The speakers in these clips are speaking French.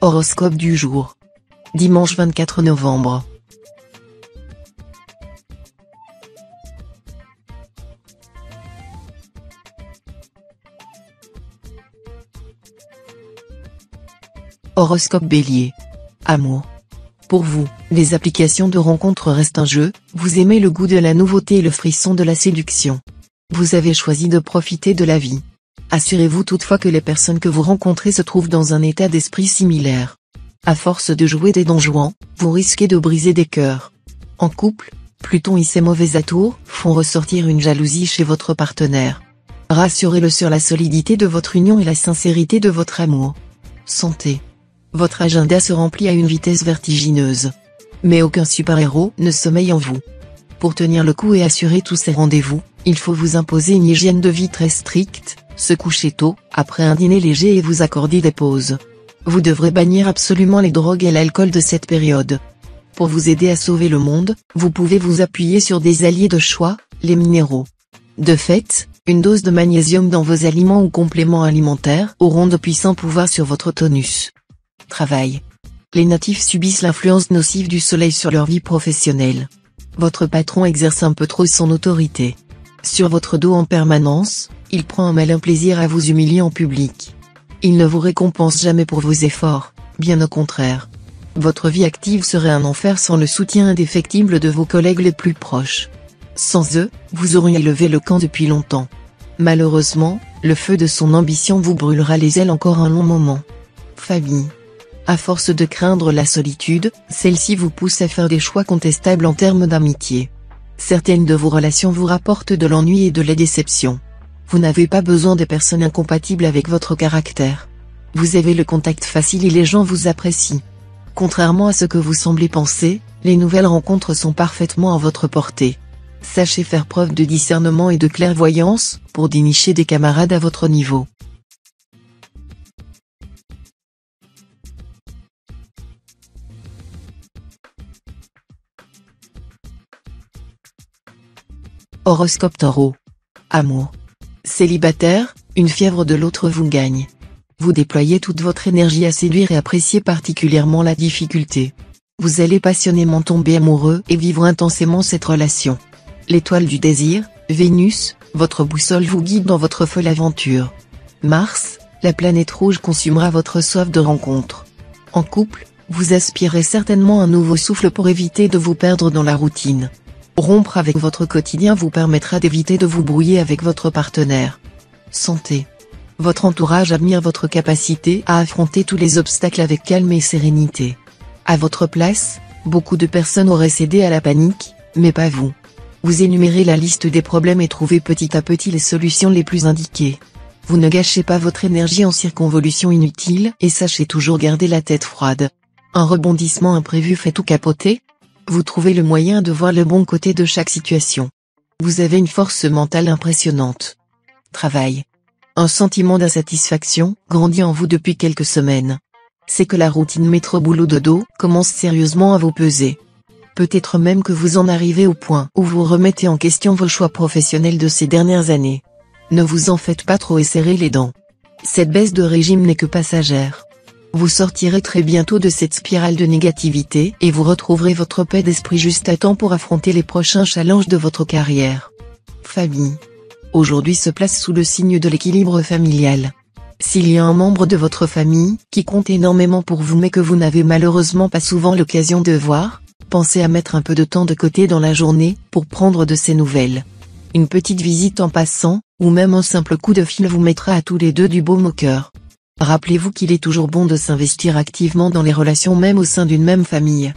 Horoscope du jour. Dimanche 24 novembre. Horoscope Bélier. Amour. Pour vous, les applications de rencontres restent un jeu, vous aimez le goût de la nouveauté et le frisson de la séduction. Vous avez choisi de profiter de la vie. Assurez-vous toutefois que les personnes que vous rencontrez se trouvent dans un état d'esprit similaire. À force de jouer des Don Juan, vous risquez de briser des cœurs. En couple, Pluton et ses mauvais atours font ressortir une jalousie chez votre partenaire. Rassurez-le sur la solidité de votre union et la sincérité de votre amour. Santé. Votre agenda se remplit à une vitesse vertigineuse. Mais aucun super-héros ne sommeille en vous. Pour tenir le coup et assurer tous ces rendez-vous, il faut vous imposer une hygiène de vie très stricte, se coucher tôt, après un dîner léger et vous accorder des pauses. Vous devrez bannir absolument les drogues et l'alcool de cette période. Pour vous aider à sauver le monde, vous pouvez vous appuyer sur des alliés de choix, les minéraux. De fait, une dose de magnésium dans vos aliments ou compléments alimentaires auront de puissants pouvoirs sur votre tonus. Travail. Les natifs subissent l'influence nocive du soleil sur leur vie professionnelle. Votre patron exerce un peu trop son autorité. Sur votre dos en permanence, il prend un malin plaisir à vous humilier en public. Il ne vous récompense jamais pour vos efforts, bien au contraire. Votre vie active serait un enfer sans le soutien indéfectible de vos collègues les plus proches. Sans eux, vous auriez levé le camp depuis longtemps. Malheureusement, le feu de son ambition vous brûlera les ailes encore un long moment. Famille. À force de craindre la solitude, celle-ci vous pousse à faire des choix contestables en termes d'amitié. Certaines de vos relations vous rapportent de l'ennui et de la déception. Vous n'avez pas besoin de personnes incompatibles avec votre caractère. Vous avez le contact facile et les gens vous apprécient. Contrairement à ce que vous semblez penser, les nouvelles rencontres sont parfaitement à votre portée. Sachez faire preuve de discernement et de clairvoyance, pour dénicher des camarades à votre niveau. Horoscope Taureau. Amour. Célibataire, une fièvre de l'autre vous gagne. Vous déployez toute votre énergie à séduire et apprécier particulièrement la difficulté. Vous allez passionnément tomber amoureux et vivre intensément cette relation. L'étoile du désir, Vénus, votre boussole vous guide dans votre folle aventure. Mars, la planète rouge consumera votre soif de rencontre. En couple, vous aspirez certainement un nouveau souffle pour éviter de vous perdre dans la routine. Rompre avec votre quotidien vous permettra d'éviter de vous brouiller avec votre partenaire. Santé. Votre entourage admire votre capacité à affronter tous les obstacles avec calme et sérénité. À votre place, beaucoup de personnes auraient cédé à la panique, mais pas vous. Vous énumérez la liste des problèmes et trouvez petit à petit les solutions les plus indiquées. Vous ne gâchez pas votre énergie en circonvolutions inutiles et sachez toujours garder la tête froide. Un rebondissement imprévu fait tout capoter. Vous trouvez le moyen de voir le bon côté de chaque situation. Vous avez une force mentale impressionnante. Travail. Un sentiment d'insatisfaction grandit en vous depuis quelques semaines. C'est que la routine métro-boulot-dodo commence sérieusement à vous peser. Peut-être même que vous en arrivez au point où vous remettez en question vos choix professionnels de ces dernières années. Ne vous en faites pas trop et serrez les dents. Cette baisse de régime n'est que passagère. Vous sortirez très bientôt de cette spirale de négativité et vous retrouverez votre paix d'esprit juste à temps pour affronter les prochains challenges de votre carrière. Famille. Aujourd'hui se place sous le signe de l'équilibre familial. S'il y a un membre de votre famille qui compte énormément pour vous mais que vous n'avez malheureusement pas souvent l'occasion de voir, pensez à mettre un peu de temps de côté dans la journée pour prendre de ses nouvelles. Une petite visite en passant, ou même un simple coup de fil vous mettra à tous les deux du baume au cœur. Rappelez-vous qu'il est toujours bon de s'investir activement dans les relations même au sein d'une même famille.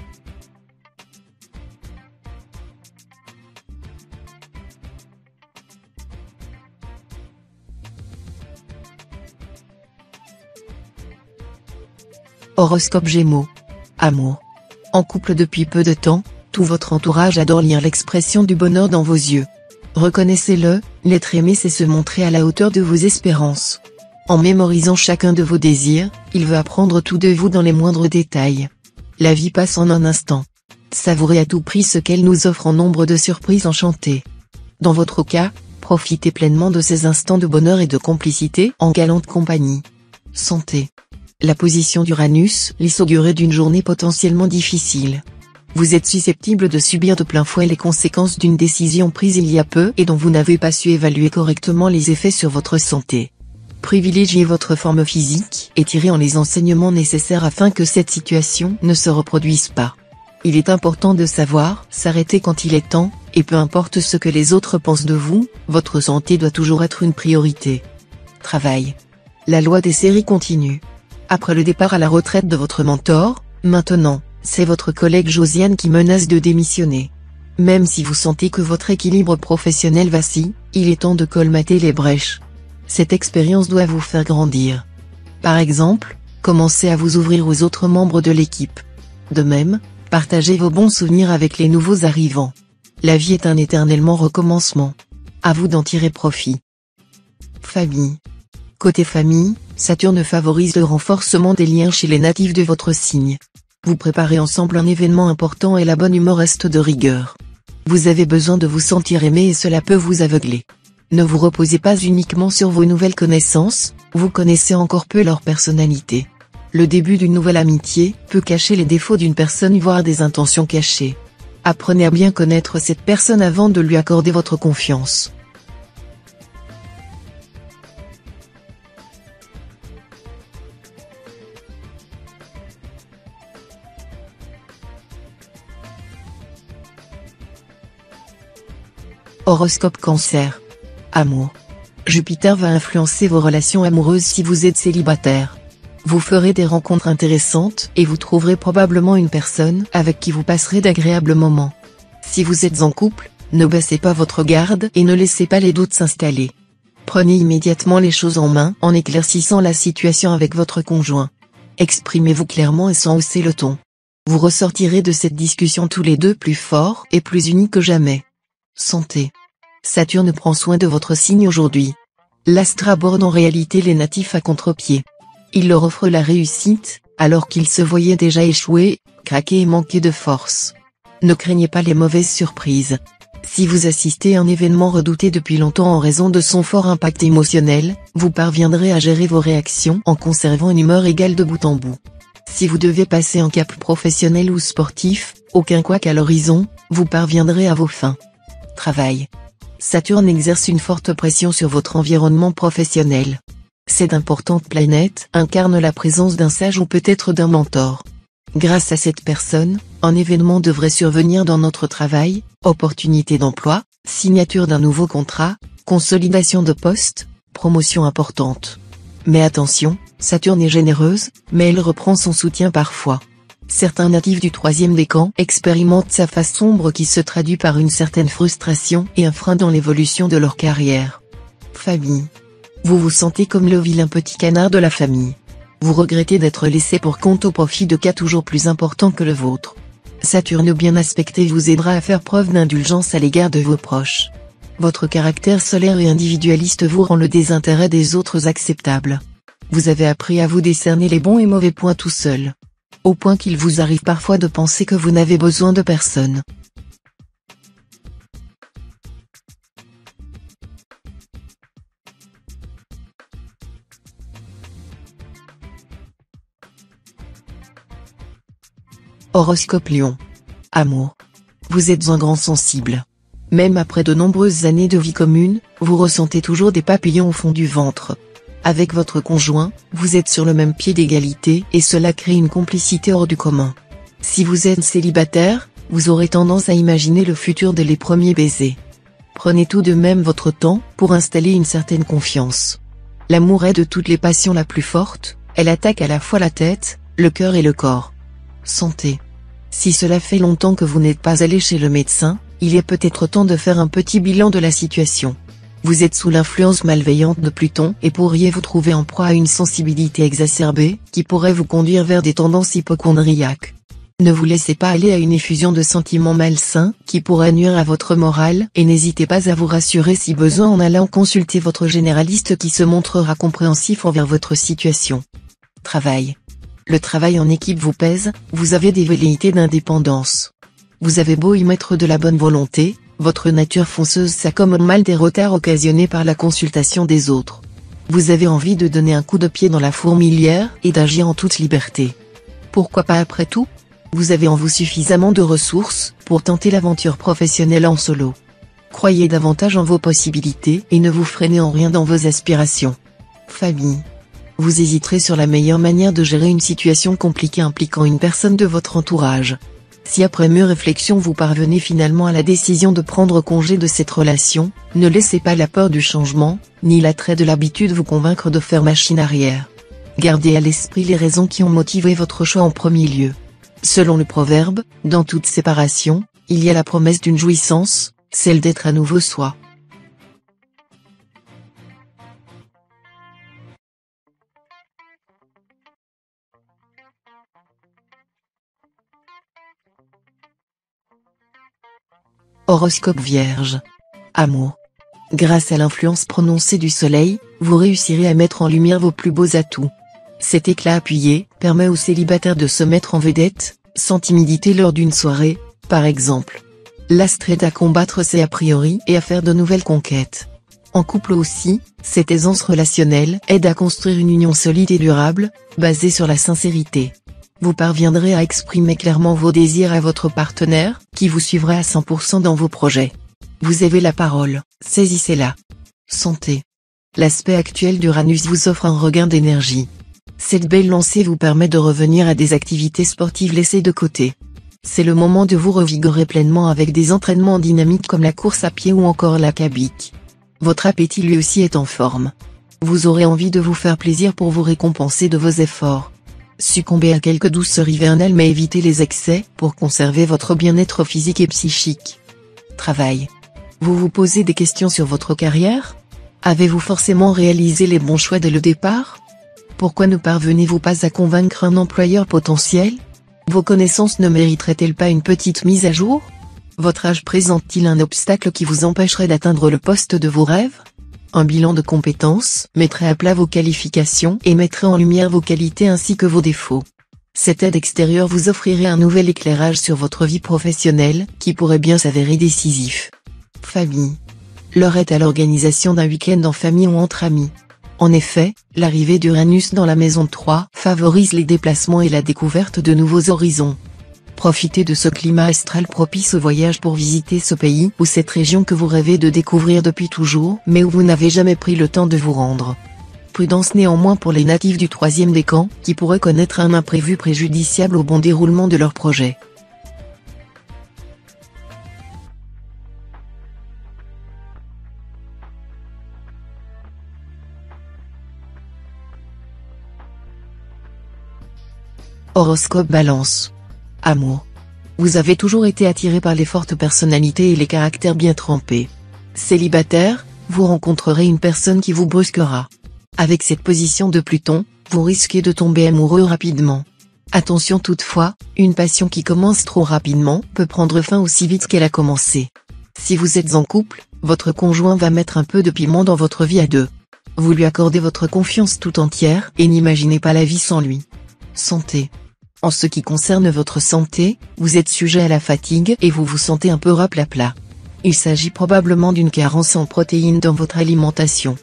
Horoscope Gémeaux. Amour. En couple depuis peu de temps, tout votre entourage adore lire l'expression du bonheur dans vos yeux. Reconnaissez-le, l'être aimé c'est se montrer à la hauteur de vos espérances. En mémorisant chacun de vos désirs, il veut apprendre tout de vous dans les moindres détails. La vie passe en un instant. Savourez à tout prix ce qu'elle nous offre en nombre de surprises enchantées. Dans votre cas, Profitez pleinement de ces instants de bonheur et de complicité en galante compagnie. Santé. La position d'Uranus laisse augurer d'une journée potentiellement difficile. Vous êtes susceptible de subir de plein fouet les conséquences d'une décision prise il y a peu et dont vous n'avez pas su évaluer correctement les effets sur votre santé. Privilégiez votre forme physique et tirez en les enseignements nécessaires afin que cette situation ne se reproduise pas. Il est important de savoir s'arrêter quand il est temps, et peu importe ce que les autres pensent de vous, votre santé doit toujours être une priorité. Travail. La loi des séries continue. Après le départ à la retraite de votre mentor, maintenant, c'est votre collègue Josiane qui menace de démissionner. Même si vous sentez que votre équilibre professionnel vacille, il est temps de colmater les brèches. Cette expérience doit vous faire grandir. Par exemple, commencez à vous ouvrir aux autres membres de l'équipe. De même, partagez vos bons souvenirs avec les nouveaux arrivants. La vie est un éternellement recommencement. À vous d'en tirer profit. Famille. Côté famille, Saturne favorise le renforcement des liens chez les natifs de votre signe. Vous préparez ensemble un événement important et la bonne humeur reste de rigueur. Vous avez besoin de vous sentir aimé et cela peut vous aveugler. Ne vous reposez pas uniquement sur vos nouvelles connaissances, vous connaissez encore peu leur personnalité. Le début d'une nouvelle amitié peut cacher les défauts d'une personne voire des intentions cachées. Apprenez à bien connaître cette personne avant de lui accorder votre confiance. Horoscope Cancer. Amour. Jupiter va influencer vos relations amoureuses si vous êtes célibataire. Vous ferez des rencontres intéressantes et vous trouverez probablement une personne avec qui vous passerez d'agréables moments. Si vous êtes en couple, ne baissez pas votre garde et ne laissez pas les doutes s'installer. Prenez immédiatement les choses en main en éclaircissant la situation avec votre conjoint. Exprimez-vous clairement et sans hausser le ton. Vous ressortirez de cette discussion tous les deux plus forts et plus unis que jamais. Santé. Saturne prend soin de votre signe aujourd'hui. L'astre aborde en réalité les natifs à contre-pied. Il leur offre la réussite, alors qu'ils se voyaient déjà échouer, craquer et manquer de force. Ne craignez pas les mauvaises surprises. Si vous assistez à un événement redouté depuis longtemps en raison de son fort impact émotionnel, vous parviendrez à gérer vos réactions en conservant une humeur égale de bout en bout. Si vous devez passer un cap professionnel ou sportif, aucun couac à l'horizon, vous parviendrez à vos fins. Travail. Saturne exerce une forte pression sur votre environnement professionnel. Cette importante planète incarne la présence d'un sage ou peut-être d'un mentor. Grâce à cette personne, un événement devrait survenir dans notre travail, opportunité d'emploi, signature d'un nouveau contrat, consolidation de poste, promotion importante. Mais attention, Saturne est généreuse, mais elle reprend son soutien parfois. Certains natifs du troisième décan expérimentent sa face sombre qui se traduit par une certaine frustration et un frein dans l'évolution de leur carrière. Famille. Vous vous sentez comme le vilain petit canard de la famille. Vous regrettez d'être laissé pour compte au profit de cas toujours plus importants que le vôtre. Saturne bien aspecté vous aidera à faire preuve d'indulgence à l'égard de vos proches. Votre caractère solaire et individualiste vous rend le désintérêt des autres acceptable. Vous avez appris à vous décerner les bons et mauvais points tout seul. Au point qu'il vous arrive parfois de penser que vous n'avez besoin de personne. Horoscope Lion. Amour. Vous êtes un grand sensible. Même après de nombreuses années de vie commune, vous ressentez toujours des papillons au fond du ventre. Avec votre conjoint, vous êtes sur le même pied d'égalité et cela crée une complicité hors du commun. Si vous êtes célibataire, vous aurez tendance à imaginer le futur dès les premiers baisers. Prenez tout de même votre temps pour installer une certaine confiance. L'amour est de toutes les passions la plus forte, elle attaque à la fois la tête, le cœur et le corps. Santé. Si cela fait longtemps que vous n'êtes pas allé chez le médecin, il est peut-être temps de faire un petit bilan de la situation. Vous êtes sous l'influence malveillante de Pluton et pourriez vous trouver en proie à une sensibilité exacerbée, qui pourrait vous conduire vers des tendances hypocondriaques. Ne vous laissez pas aller à une effusion de sentiments malsains, qui pourrait nuire à votre morale, et n'hésitez pas à vous rassurer si besoin en allant consulter votre généraliste qui se montrera compréhensif envers votre situation. Travail. Le travail en équipe vous pèse, vous avez des velléités d'indépendance. Vous avez beau y mettre de la bonne volonté, Votre nature fonceuse s'accommode mal des retards occasionnés par la consultation des autres. Vous avez envie de donner un coup de pied dans la fourmilière et d'agir en toute liberté. Pourquoi pas après tout? Vous avez en vous suffisamment de ressources pour tenter l'aventure professionnelle en solo. Croyez davantage en vos possibilités et ne vous freinez en rien dans vos aspirations. Famille. Vous hésiterez sur la meilleure manière de gérer une situation compliquée impliquant une personne de votre entourage. Si après mûre réflexion vous parvenez finalement à la décision de prendre congé de cette relation, ne laissez pas la peur du changement, ni l'attrait de l'habitude vous convaincre de faire machine arrière. Gardez à l'esprit les raisons qui ont motivé votre choix en premier lieu. Selon le proverbe, dans toute séparation, il y a la promesse d'une jouissance, celle d'être à nouveau soi. Horoscope Vierge. Amour. Grâce à l'influence prononcée du soleil, vous réussirez à mettre en lumière vos plus beaux atouts. Cet éclat appuyé permet aux célibataires de se mettre en vedette, sans timidité lors d'une soirée, par exemple. L'astre aide à combattre ses a priori et à faire de nouvelles conquêtes. En couple aussi, cette aisance relationnelle aide à construire une union solide et durable, basée sur la sincérité. Vous parviendrez à exprimer clairement vos désirs à votre partenaire, qui vous suivra à 100% dans vos projets. Vous avez la parole, saisissez-la. Santé. L'aspect actuel d'Uranus vous offre un regain d'énergie. Cette belle lancée vous permet de revenir à des activités sportives laissées de côté. C'est le moment de vous revigorer pleinement avec des entraînements dynamiques comme la course à pied ou encore l'acabic. Votre appétit lui aussi est en forme. Vous aurez envie de vous faire plaisir pour vous récompenser de vos efforts. Succombez à quelques douceurs hivernales mais évitez les excès pour conserver votre bien-être physique et psychique. Travail. Vous vous posez des questions sur votre carrière? Avez-vous forcément réalisé les bons choix dès le départ? Pourquoi ne parvenez-vous pas à convaincre un employeur potentiel? Vos connaissances ne mériteraient-elles pas une petite mise à jour? Votre âge présente-t-il un obstacle qui vous empêcherait d'atteindre le poste de vos rêves? Un bilan de compétences mettrait à plat vos qualifications et mettrait en lumière vos qualités ainsi que vos défauts. Cette aide extérieure vous offrirait un nouvel éclairage sur votre vie professionnelle qui pourrait bien s'avérer décisif. Famille. L'heure est à l'organisation d'un week-end en famille ou entre amis. En effet, l'arrivée d'Uranus dans la maison 3 favorise les déplacements et la découverte de nouveaux horizons. Profitez de ce climat astral propice au voyage pour visiter ce pays ou cette région que vous rêvez de découvrir depuis toujours mais où vous n'avez jamais pris le temps de vous rendre. Prudence néanmoins pour les natifs du troisième décan qui pourraient connaître un imprévu préjudiciable au bon déroulement de leurs projets. Horoscope Balance. Amour. Vous avez toujours été attiré par les fortes personnalités et les caractères bien trempés. Célibataire, vous rencontrerez une personne qui vous brusquera. Avec cette position de Pluton, vous risquez de tomber amoureux rapidement. Attention toutefois, une passion qui commence trop rapidement peut prendre fin aussi vite qu'elle a commencé. Si vous êtes en couple, votre conjoint va mettre un peu de piment dans votre vie à deux. Vous lui accordez votre confiance tout entière et n'imaginez pas la vie sans lui. Santé. En ce qui concerne votre santé, vous êtes sujet à la fatigue et vous vous sentez un peu raplapla. Il s'agit probablement d'une carence en protéines dans votre alimentation.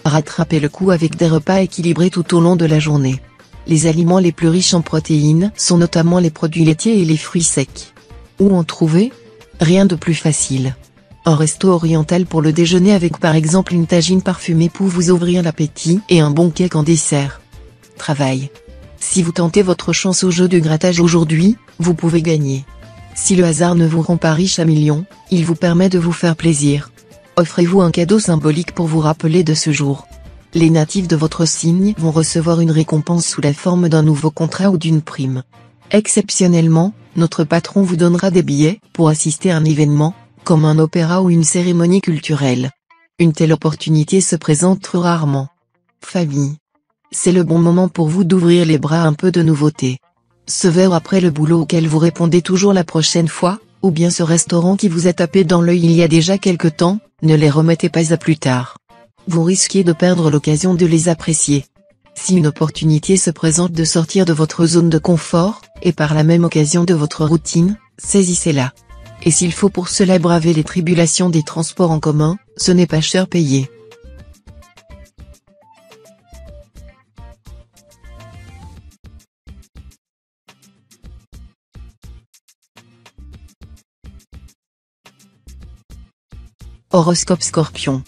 Rattrapez le coup avec des repas équilibrés tout au long de la journée. Les aliments les plus riches en protéines sont notamment les produits laitiers et les fruits secs. Où en trouver? Rien de plus facile. Un resto oriental pour le déjeuner avec par exemple une tagine parfumée pour vous ouvrir l'appétit et un bon cake en dessert. Travail. Si vous tentez votre chance au jeu du grattage aujourd'hui, vous pouvez gagner. Si le hasard ne vous rend pas riche à millions, il vous permet de vous faire plaisir. Offrez-vous un cadeau symbolique pour vous rappeler de ce jour. Les natifs de votre signe vont recevoir une récompense sous la forme d'un nouveau contrat ou d'une prime. Exceptionnellement, notre patron vous donnera des billets pour assister à un événement, comme un opéra ou une cérémonie culturelle. Une telle opportunité se présente trop rarement. Famille. C'est le bon moment pour vous d'ouvrir les bras à un peu de nouveauté. Ce verre après le boulot auquel vous répondez toujours la prochaine fois, ou bien ce restaurant qui vous a tapé dans l'œil il y a déjà quelque temps, ne les remettez pas à plus tard. Vous risquez de perdre l'occasion de les apprécier. Si une opportunité se présente de sortir de votre zone de confort, et par la même occasion de votre routine, saisissez-la. et s'il faut pour cela braver les tribulations des transports en commun, ce n'est pas cher payé. Horoscope Scorpion.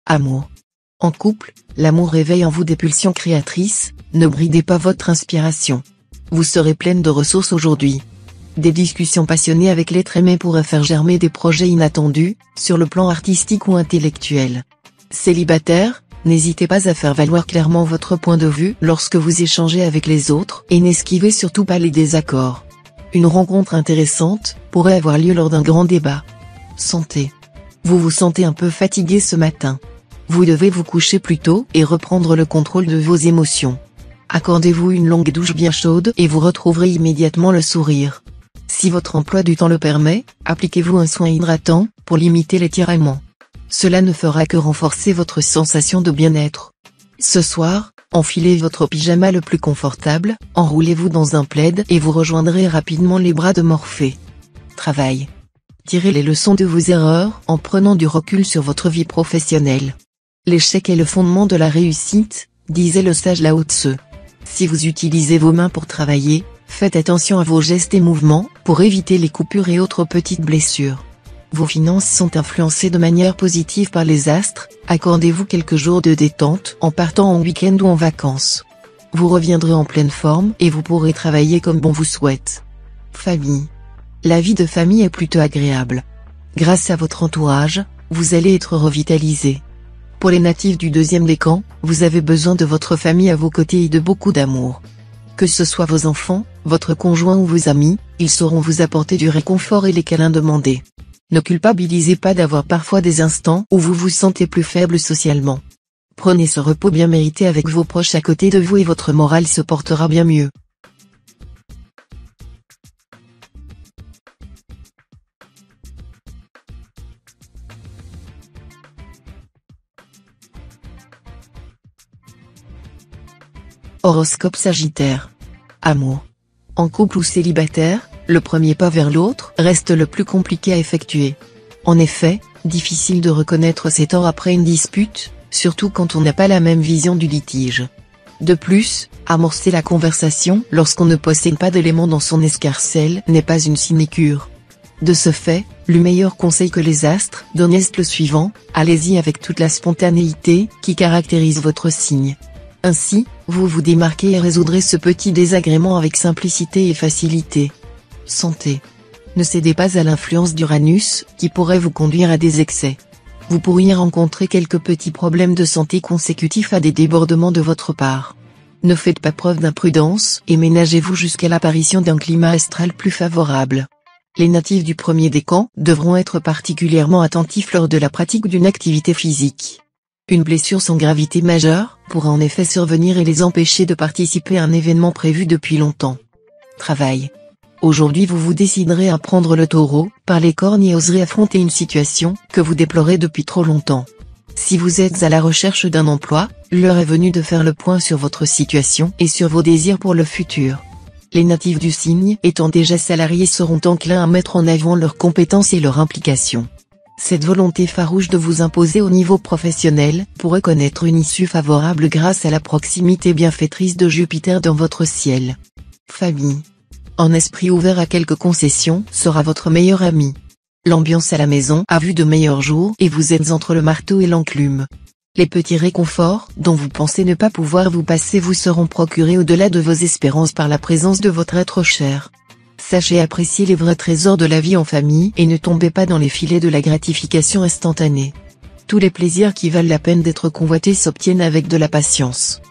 Amour. En couple, l'amour réveille en vous des pulsions créatrices, ne bridez pas votre inspiration. Vous serez pleine de ressources aujourd'hui. Des discussions passionnées avec l'être aimé pourraient faire germer des projets inattendus, sur le plan artistique ou intellectuel. Célibataire, n'hésitez pas à faire valoir clairement votre point de vue lorsque vous échangez avec les autres et n'esquivez surtout pas les désaccords. Une rencontre intéressante pourrait avoir lieu lors d'un grand débat. Santé. Vous vous sentez un peu fatigué ce matin. Vous devez vous coucher plus tôt et reprendre le contrôle de vos émotions. Accordez-vous une longue douche bien chaude et vous retrouverez immédiatement le sourire. Si votre emploi du temps le permet, appliquez-vous un soin hydratant, pour limiter les tiraillements. Cela ne fera que renforcer votre sensation de bien-être. Ce soir, enfilez votre pyjama le plus confortable, enroulez-vous dans un plaid et vous rejoindrez rapidement les bras de Morphée. Travail. Tirez les leçons de vos erreurs en prenant du recul sur votre vie professionnelle. L'échec est le fondement de la réussite, disait le sage Lao Tse. Si vous utilisez vos mains pour travailler, faites attention à vos gestes et mouvements, pour éviter les coupures et autres petites blessures. Vos finances sont influencées de manière positive par les astres, accordez-vous quelques jours de détente en partant en week-end ou en vacances. Vous reviendrez en pleine forme et vous pourrez travailler comme bon vous souhaite. Famille. La vie de famille est plutôt agréable. Grâce à votre entourage, vous allez être revitalisé. Pour les natifs du deuxième décan, vous avez besoin de votre famille à vos côtés et de beaucoup d'amour. Que ce soit vos enfants, votre conjoint ou vos amis, ils sauront vous apporter du réconfort et les câlins demandés. Ne culpabilisez pas d'avoir parfois des instants où vous vous sentez plus faible socialement. Prenez ce repos bien mérité avec vos proches à côté de vous et votre morale se portera bien mieux. Horoscope Sagittaire. Amour. En couple ou célibataire, le premier pas vers l'autre reste le plus compliqué à effectuer. En effet, difficile de reconnaître ses torts après une dispute, surtout quand on n'a pas la même vision du litige. De plus, amorcer la conversation lorsqu'on ne possède pas d'éléments dans son escarcelle n'est pas une sinécure. De ce fait, le meilleur conseil que les astres donnent est le suivant: allez-y avec toute la spontanéité qui caractérise votre signe. Ainsi, vous vous démarquez et résoudrez ce petit désagrément avec simplicité et facilité. Santé. Ne cédez pas à l'influence d'Uranus, qui pourrait vous conduire à des excès. Vous pourriez rencontrer quelques petits problèmes de santé consécutifs à des débordements de votre part. Ne faites pas preuve d'imprudence et ménagez-vous jusqu'à l'apparition d'un climat astral plus favorable. Les natifs du premier décan devront être particulièrement attentifs lors de la pratique d'une activité physique. Une blessure sans gravité majeure pourra en effet survenir et les empêcher de participer à un événement prévu depuis longtemps. Travail. Aujourd'hui vous vous déciderez à prendre le taureau par les cornes et oserez affronter une situation que vous déplorez depuis trop longtemps. Si vous êtes à la recherche d'un emploi, l'heure est venue de faire le point sur votre situation et sur vos désirs pour le futur. Les natifs du signe étant déjà salariés seront enclins à mettre en avant leurs compétences et leur implication. Cette volonté farouche de vous imposer au niveau professionnel pourrait connaître une issue favorable grâce à la proximité bienfaitrice de Jupiter dans votre ciel. Famille. Un esprit ouvert à quelques concessions sera votre meilleur ami. L'ambiance à la maison a vu de meilleurs jours et vous êtes entre le marteau et l'enclume. Les petits réconforts dont vous pensez ne pas pouvoir vous passer vous seront procurés au-delà de vos espérances par la présence de votre être cher. Sachez apprécier les vrais trésors de la vie en famille et ne tombez pas dans les filets de la gratification instantanée. Tous les plaisirs qui valent la peine d'être convoités s'obtiennent avec de la patience.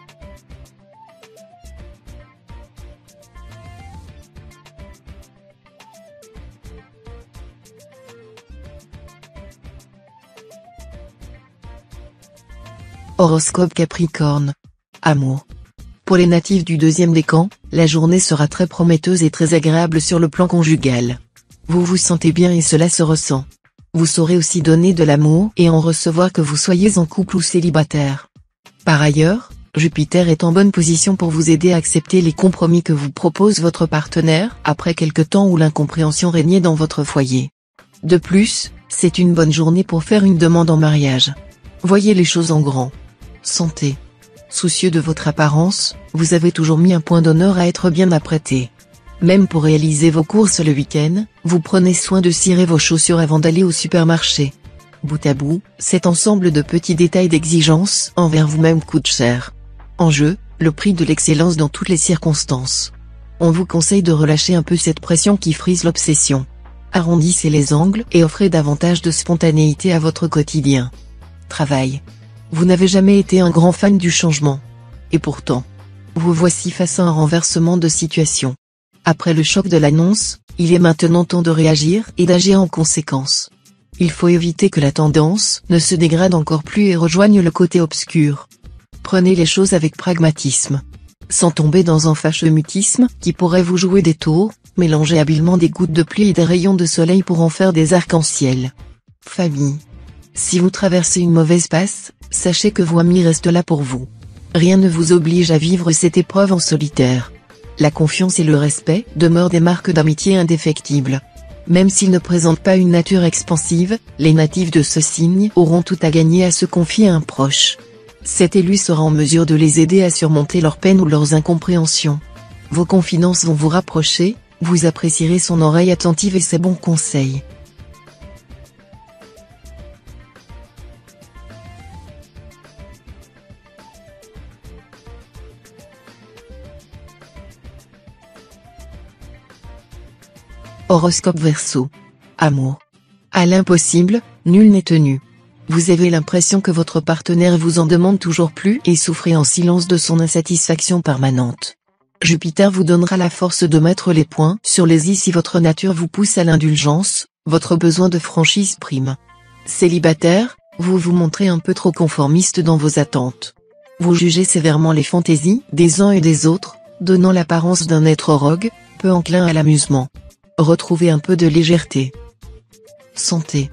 Horoscope Capricorne. Amour. Pour les natifs du deuxième décan, la journée sera très prometteuse et très agréable sur le plan conjugal. Vous vous sentez bien et cela se ressent. Vous saurez aussi donner de l'amour et en recevoir que vous soyez en couple ou célibataire. Par ailleurs, Jupiter est en bonne position pour vous aider à accepter les compromis que vous propose votre partenaire après quelque temps où l'incompréhension régnait dans votre foyer. De plus, c'est une bonne journée pour faire une demande en mariage. Voyez les choses en grand. Santé. Soucieux de votre apparence, vous avez toujours mis un point d'honneur à être bien apprêté. Même pour réaliser vos courses le week-end, vous prenez soin de cirer vos chaussures avant d'aller au supermarché. Bout à bout, cet ensemble de petits détails d'exigence envers vous-même coûte cher. En jeu, le prix de l'excellence dans toutes les circonstances. On vous conseille de relâcher un peu cette pression qui frise l'obsession. Arrondissez les angles et offrez davantage de spontanéité à votre quotidien. Travail. Vous n'avez jamais été un grand fan du changement. Et pourtant, vous voici face à un renversement de situation. Après le choc de l'annonce, il est maintenant temps de réagir et d'agir en conséquence. Il faut éviter que la tendance ne se dégrade encore plus et rejoigne le côté obscur. Prenez les choses avec pragmatisme. Sans tomber dans un fâcheux mutisme qui pourrait vous jouer des tours, mélangez habilement des gouttes de pluie et des rayons de soleil pour en faire des arcs-en-ciel. Famille. Si vous traversez une mauvaise passe, sachez que vos amis restent là pour vous. Rien ne vous oblige à vivre cette épreuve en solitaire. La confiance et le respect demeurent des marques d'amitié indéfectibles. Même s'ils ne présentent pas une nature expansive, les natifs de ce signe auront tout à gagner à se confier à un proche. Cet élu sera en mesure de les aider à surmonter leurs peines ou leurs incompréhensions. Vos confidences vont vous rapprocher, vous apprécierez son oreille attentive et ses bons conseils. Horoscope Verseau. Amour. À l'impossible, nul n'est tenu. Vous avez l'impression que votre partenaire vous en demande toujours plus et souffrez en silence de son insatisfaction permanente. Jupiter vous donnera la force de mettre les points sur les i si votre nature vous pousse à l'indulgence, votre besoin de franchise prime. Célibataire, vous vous montrez un peu trop conformiste dans vos attentes. Vous jugez sévèrement les fantaisies des uns et des autres, donnant l'apparence d'un être rogue, peu enclin à l'amusement. Retrouvez un peu de légèreté. Santé.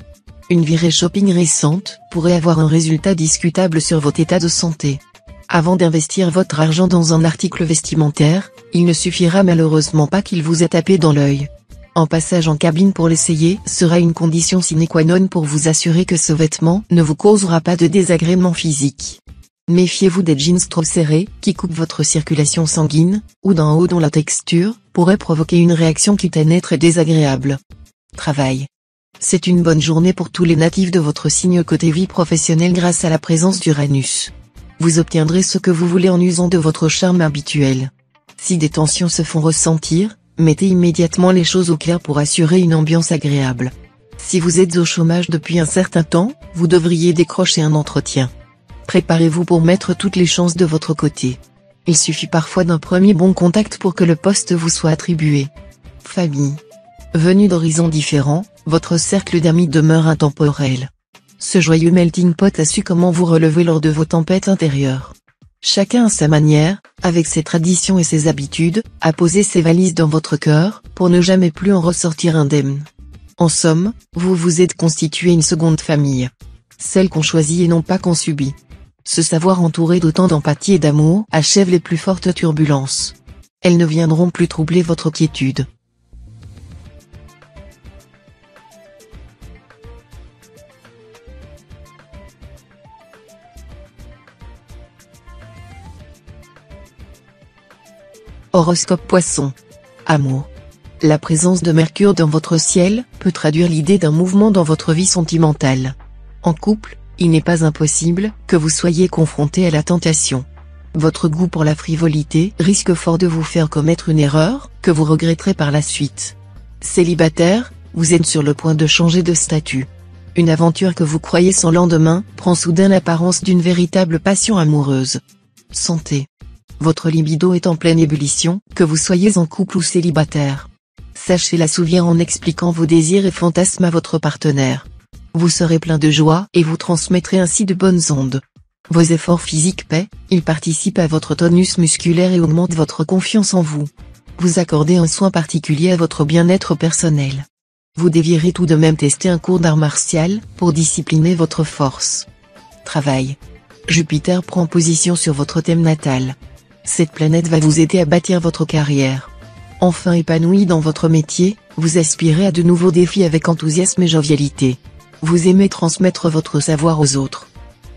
Une virée shopping récente pourrait avoir un résultat discutable sur votre état de santé. Avant d'investir votre argent dans un article vestimentaire, il ne suffira malheureusement pas qu'il vous ait tapé dans l'œil. Un passage en cabine pour l'essayer sera une condition sine qua non pour vous assurer que ce vêtement ne vous causera pas de désagréments physiques. Méfiez-vous des jeans trop serrés, qui coupent votre circulation sanguine, ou d'un haut dont la texture pourrait provoquer une réaction cutanée très désagréable. Travail. C'est une bonne journée pour tous les natifs de votre signe côté vie professionnelle grâce à la présence d'Uranus. Vous obtiendrez ce que vous voulez en usant de votre charme habituel. Si des tensions se font ressentir, mettez immédiatement les choses au clair pour assurer une ambiance agréable. Si vous êtes au chômage depuis un certain temps, vous devriez décrocher un entretien. Préparez-vous pour mettre toutes les chances de votre côté. Il suffit parfois d'un premier bon contact pour que le poste vous soit attribué. Famille. Venu d'horizons différents, votre cercle d'amis demeure intemporel. Ce joyeux melting pot a su comment vous relever lors de vos tempêtes intérieures. Chacun à sa manière, avec ses traditions et ses habitudes, a posé ses valises dans votre cœur, pour ne jamais plus en ressortir indemne. En somme, vous vous êtes constitué une seconde famille. Celle qu'on choisit et non pas qu'on subit. Ce savoir entouré d'autant d'empathie et d'amour achève les plus fortes turbulences. Elles ne viendront plus troubler votre quiétude. Horoscope Poisson. Amour. La présence de Mercure dans votre ciel peut traduire l'idée d'un mouvement dans votre vie sentimentale. En couple, il n'est pas impossible que vous soyez confronté à la tentation. Votre goût pour la frivolité risque fort de vous faire commettre une erreur que vous regretterez par la suite. Célibataire, vous êtes sur le point de changer de statut. Une aventure que vous croyez sans lendemain prend soudain l'apparence d'une véritable passion amoureuse. Santé. Votre libido est en pleine ébullition, que vous soyez en couple ou célibataire. Sachez l'assouvir en expliquant vos désirs et fantasmes à votre partenaire. Vous serez plein de joie et vous transmettrez ainsi de bonnes ondes. Vos efforts physiques paient, ils participent à votre tonus musculaire et augmentent votre confiance en vous. Vous accordez un soin particulier à votre bien-être personnel. Vous désirez tout de même tester un cours d'art martial, pour discipliner votre force. Travail. Jupiter prend position sur votre thème natal. Cette planète va vous aider à bâtir votre carrière. Enfin épanoui dans votre métier, vous aspirez à de nouveaux défis avec enthousiasme et jovialité. Vous aimez transmettre votre savoir aux autres.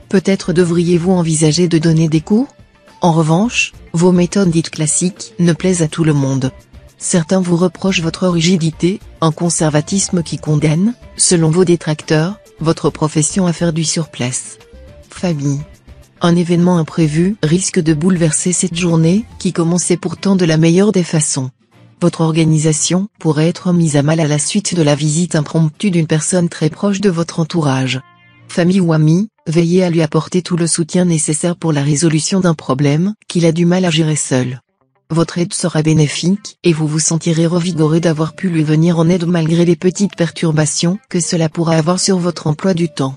Peut-être devriez-vous envisager de donner des cours? En revanche, vos méthodes dites classiques ne plaisent à tout le monde. Certains vous reprochent votre rigidité, un conservatisme qui condamne, selon vos détracteurs, votre profession à faire du surplace. Famille. Un événement imprévu risque de bouleverser cette journée, qui commençait pourtant de la meilleure des façons. Votre organisation pourrait être mise à mal à la suite de la visite impromptue d'une personne très proche de votre entourage. Famille ou amis, veillez à lui apporter tout le soutien nécessaire pour la résolution d'un problème qu'il a du mal à gérer seul. Votre aide sera bénéfique, et vous vous sentirez revigoré d'avoir pu lui venir en aide malgré les petites perturbations que cela pourra avoir sur votre emploi du temps.